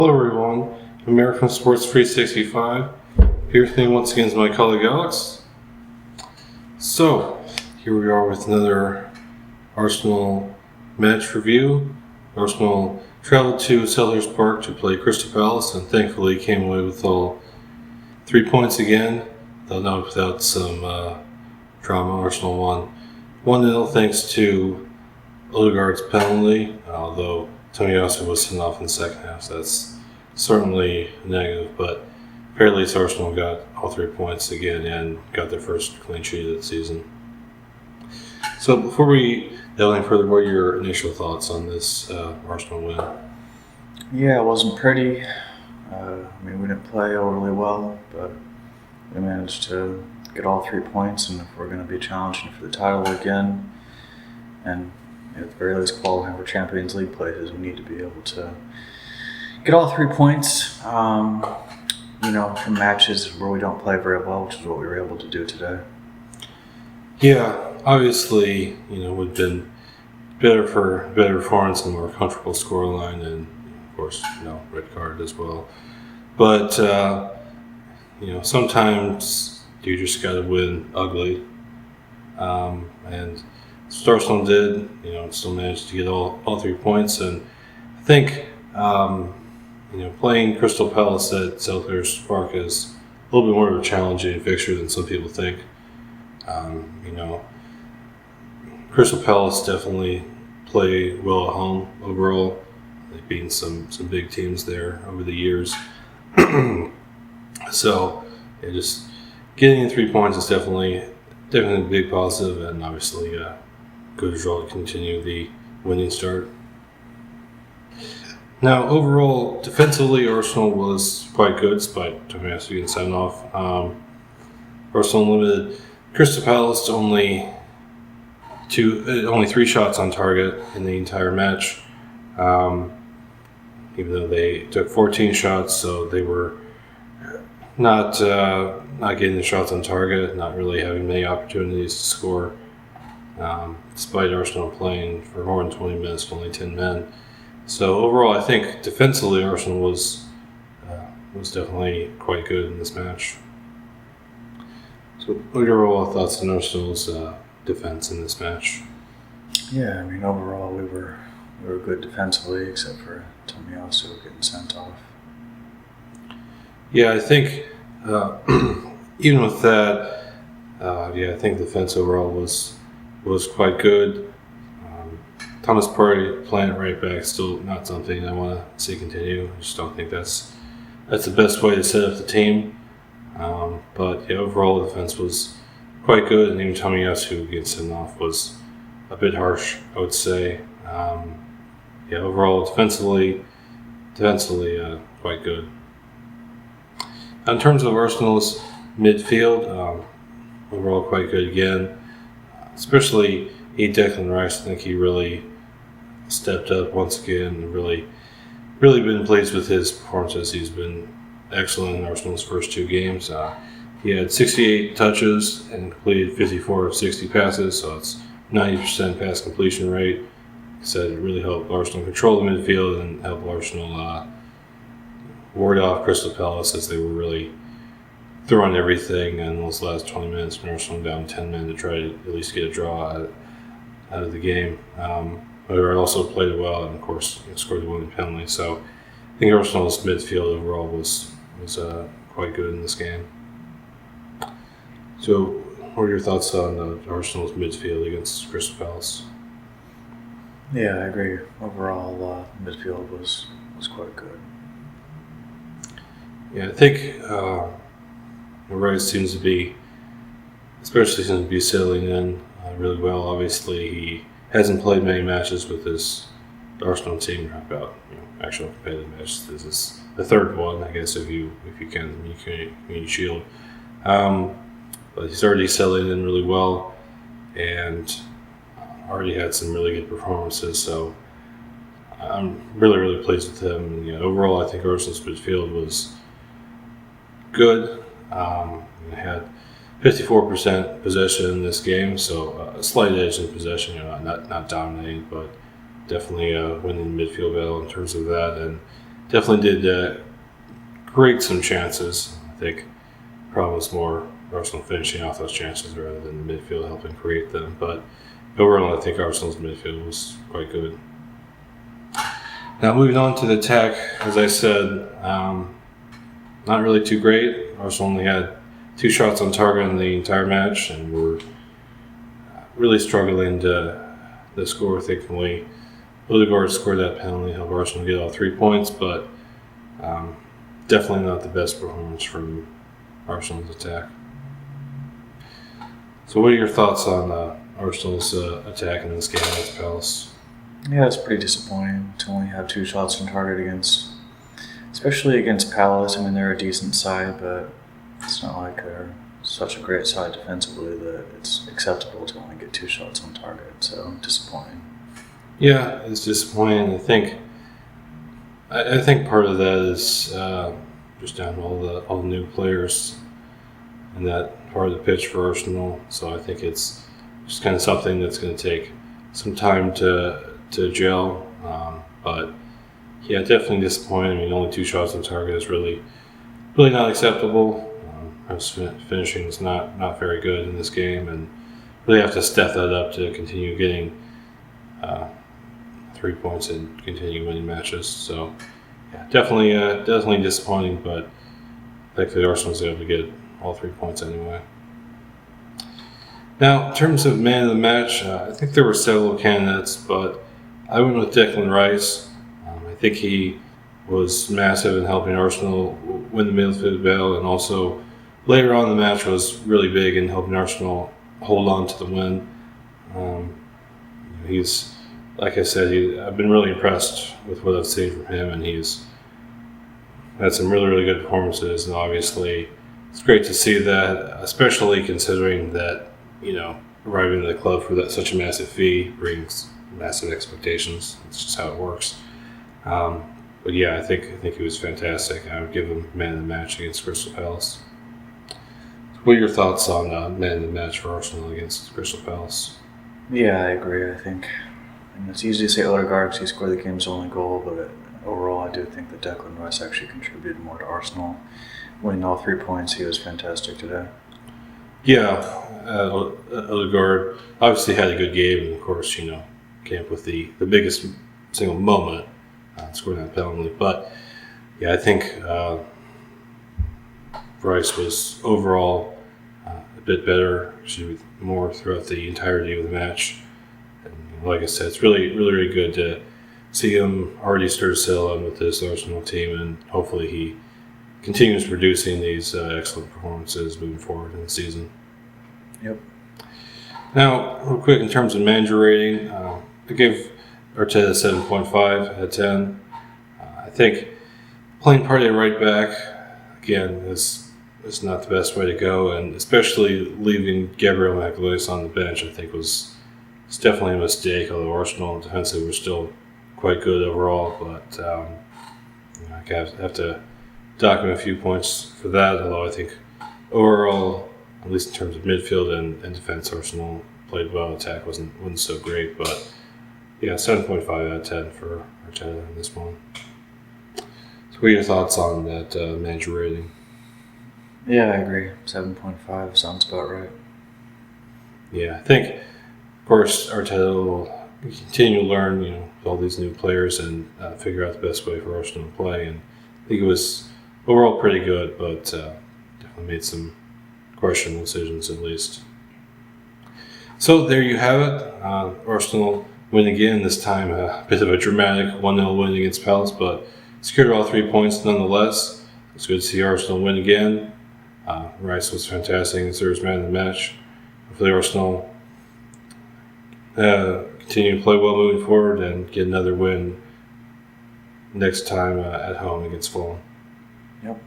Hello everyone, American Sports 365. Here with me once again is my colleague Alex. So, here we are with another Arsenal match review. Arsenal traveled to Selhurst Park to play Crystal Palace and thankfully came away with all 3 points again, though not without some drama. Arsenal won 1-0 thanks to Odegaard's penalty, although Tomiyasu was sent off in the second half, so that's certainly negative, but apparently Arsenal got all 3 points again and got their first clean sheet of the season. So before we delve any further, what are your initial thoughts on this Arsenal win? Yeah, it wasn't pretty. We didn't play overly well, but we managed to get all 3 points, and if we're going to be challenging for the title again, and at the very least qualifying for Champions League places, we need to be able to get all 3 points, from matches where we don't play very well, which is what we were able to do today. Yeah, obviously, it would have been better performance and more comfortable scoreline, and of course, red card as well. But sometimes you just got to win ugly, and Arsenal did, still managed to get all 3 points, and I think, playing Crystal Palace at Selhurst Park is a little bit more of a challenging fixture than some people think. Crystal Palace definitely play well at home overall. They've beaten some big teams there over the years. So, just getting the 3 points is definitely a big positive, and obviously a good result to continue the winning start. Now, overall, defensively, Arsenal was quite good, despite Tomiyasu getting sent off. Arsenal limited Crystal Palace to only 3 shots on target in the entire match, even though they took 14 shots, so they were not getting the shots on target, not really having many opportunities to score, despite Arsenal playing for more than 20 minutes with only 10 men. So overall, I think defensively Arsenal was definitely quite good in this match. So what are your overall thoughts on Arsenal's defense in this match? Yeah, overall we were good defensively, except for Tomiyasu getting sent off. Yeah, I think even with that, I think the defense overall was quite good. Thomas Partey playing at right back still not something I want to see continue. I just don't think that's the best way to set up the team. But overall the defense was quite good, and even Tomiyasu getting sent off was a bit harsh, I would say. Overall defensively quite good. In terms of Arsenal's midfield, overall quite good again, especially Declan Rice. I think he really stepped up once again and really been pleased with his performances. He's been excellent in Arsenal's first 2 games. He had 68 touches and completed 54 of 60 passes, so it's 90% pass completion rate. He said it really helped Arsenal control the midfield and help Arsenal ward off Crystal Palace, as they were really throwing everything in those last 20 minutes when Arsenal down 10 men to try to at least get a draw out of the game. Odegaard also played it well, and of course scored the winning penalty. So I think Arsenal's midfield overall was quite good in this game. So what are your thoughts on Arsenal's midfield against Crystal Palace? Yeah, I agree. Overall, midfield was quite good. Yeah, I think Rice seems to be settling in really well. Obviously, he hasn't played many matches with this Arsenal team. About actual competitive matches. This is the 3rd one, I guess, if you can the Community Shield. But he's already settling in really well, and already had some really good performances. So I'm really pleased with him. And, overall, I think Arsenal's midfield was good. Had 54% possession in this game, so a slight edge in possession. Not dominating, but definitely winning the midfield battle in terms of that. And definitely did create some chances. I think the problem was more Arsenal finishing off those chances rather than the midfield helping create them. But overall, I think Arsenal's midfield was quite good. Now moving on to the attack, as I said, not really too great. Arsenal only had 2 shots on target in the entire match, and were really struggling to score. Thankfully, Odegaard scored that penalty, helped Arsenal get all 3 points, but definitely not the best performance from Arsenal's attack. So, what are your thoughts on Arsenal's attack in this game against Palace? Yeah, it's pretty disappointing to only have 2 shots on target especially against Palace. I mean, they're a decent side, but it's not like they're such a great side defensively that it's acceptable to only get 2 shots on target. So disappointing. Yeah, it's disappointing. I think part of that is just down to all the new players in that part of the pitch for Arsenal. So I think it's just kind of something that's going to take some time to gel. But yeah, definitely disappointing. I mean, only 2 shots on target is really not acceptable. Finishing is not very good in this game, and really have to step that up to continue getting 3 points and continue winning matches. So yeah, definitely disappointing, but thankfully Arsenal was able to get all 3 points anyway. Now, in terms of man of the match, I think there were several candidates, but I went with Declan Rice. I think he was massive in helping Arsenal win the midfield battle, and also later on in the match was really big in helping Arsenal hold on to the win. He's, like I said, I've been really impressed with what I've seen from him, and he's had some really good performances. And obviously, it's great to see that, especially considering that arriving at the club for such a massive fee brings massive expectations. It's just how it works. But yeah, I think he was fantastic. I would give him man of the match against Crystal Palace. What are your thoughts on man of the match for Arsenal against Crystal Palace? Yeah, I agree. I think it's easy to say Odegaard because he scored the game's only goal, but overall, I do think that Declan Rice actually contributed more to Arsenal winning all 3 points. He was fantastic today. Yeah, Odegaard obviously had a good game, and of course, came up with the biggest single moment, scoring that penalty. But yeah, I think Rice was overall a bit better, more throughout the entirety of the match. And like I said, it's really good to see him already start sailing with this Arsenal team, and hopefully he continues producing these excellent performances moving forward in the season. Yep. Now, real quick, in terms of manager rating, I gave Arteta 7.5 out of 10. I think playing Partey at right back, again, is not the best way to go, and especially leaving Gabriel Magalhaes on the bench, I think it's definitely a mistake, although Arsenal defensively were still quite good overall, but I have to dock him a few points for that, although I think overall, at least in terms of midfield and defense, Arsenal played well. Attack wasn't so great, but yeah, 7.5 out of 10 for Arteta in this one. So what are your thoughts on that manager rating? Yeah, I agree. 7.5 sounds about right. Yeah, I think, of course, Arteta will continue to learn, with all these new players and figure out the best way for Arsenal to play. And I think it was overall pretty good, but definitely made some questionable decisions at least. So there you have it. Arsenal win again, this time a bit of a dramatic 1-0 win against Palace, but secured all 3 points nonetheless. It's good to see Arsenal win again. Rice was fantastic and serves man of the match. Hopefully Arsenal continue to play well moving forward and get another win next time at home against Fulham. Yep.